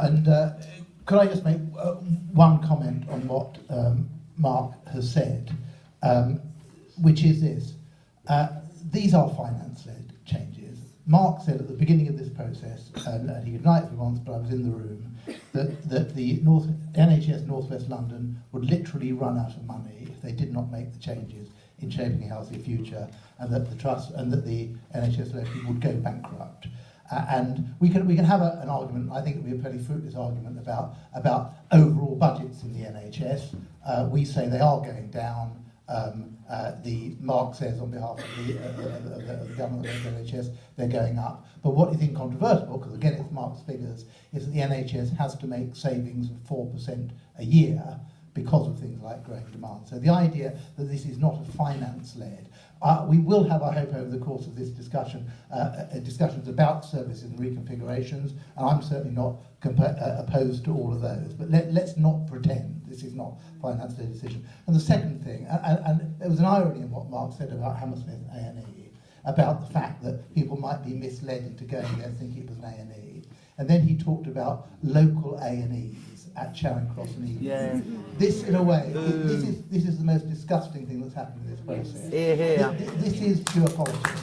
And could I just make one comment on what Mark has said, which is this. These are finance-led changes. Mark said at the beginning of this process, and he denied it once, but I was in the room, that the NHS North West London would literally run out of money if they did not make the changes in shaping a healthy future, and that the trust and that the NHS locally would go bankrupt. And we can have an argument. I think it would be a fairly fruitless argument about overall budgets in the NHS. We say they are going down. Mark says on behalf of the government of the NHS they're going up. But what is incontrovertible, because again it's Mark's figures, is that the NHS has to make savings of 4% a year because of things like growing demand. So the idea that this is not a finance-led, we will have, I hope, over the course of this discussion, discussions about services and reconfigurations, and I'm certainly not opposed to all of those. But let's not pretend this is not a finance-led decision. And the second thing, and there was an irony in what Mark said about Hammersmith A&E, about the fact that people might be misled into going there thinking it was an A&E. And then he talked about local A&Es at Charing Cross and Ealing. Yeah. This, in a way, this is the most disgusting thing that's happened in this process. This is pure politics.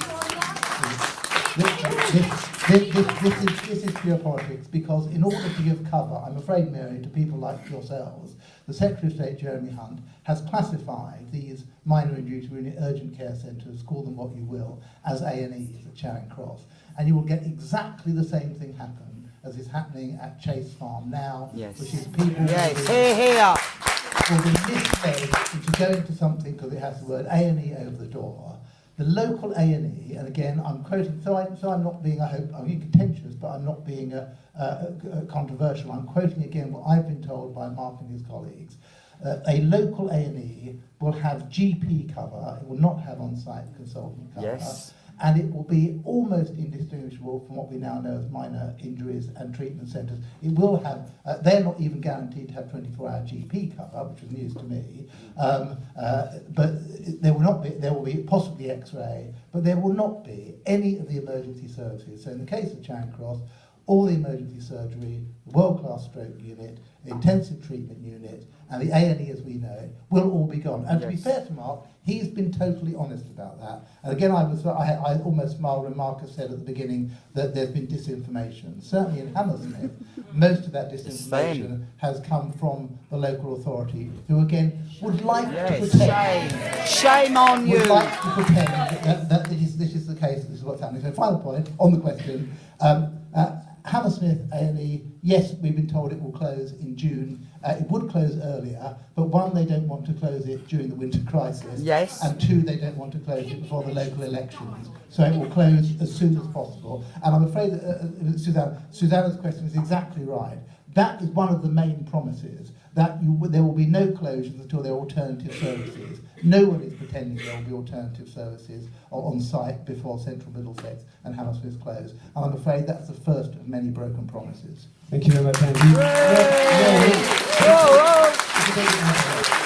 This is pure politics, because in order to give cover, I'm afraid, Mary, to people like yourselves, the Secretary of State, Jeremy Hunt, has classified these minor injury to urgent care centres, call them what you will, as A&Es at Charing Cross. And you will get exactly the same thing happen as is happening at Chase Farm now, which is people will be misled into going to something because it has the word A&E over the door. The local A&E, and again, I'm quoting, so I'm not being, I hope, I'm being contentious, but I'm not being controversial. I'm quoting again what I've been told by Mark and his colleagues. A local A&E will have GP cover, it will not have on-site consultant cover. And it will be almost indistinguishable from what we now know as minor injuries and treatment centres. It will have, they're not even guaranteed to have 24-hour GP cover, which was news to me, but there will be possibly X-ray, but there will not be any of the emergency services. So in the case of Charing Cross, all the emergency surgery, the world-class stroke unit, the intensive treatment unit, and the A&E as we know it, will all be gone. And to be fair to Mark, he's been totally honest about that. And again, I almost smiled when Marcus said at the beginning that there's been disinformation. Certainly in Hammersmith, most of that disinformation has come from the local authority, who again would like to pretend. Shame on you. Would like to pretend that this is the case, this is what's happening. So final point on the question. Hammersmith A&E, yes, we've been told it will close in June. It would close earlier, but one, they don't want to close it during the winter crisis. Yes. And two, they don't want to close it before the local elections. So it will close as soon as possible. And I'm afraid that Susanna's question is exactly right. That is one of the main promises, that there will be no closures until there are alternative services. No one is pretending there will be alternative services on site before Central Middlesex and Hammersmith close. And I'm afraid that's the first of many broken promises. Thank you very much, Andy. Hooray! Hooray!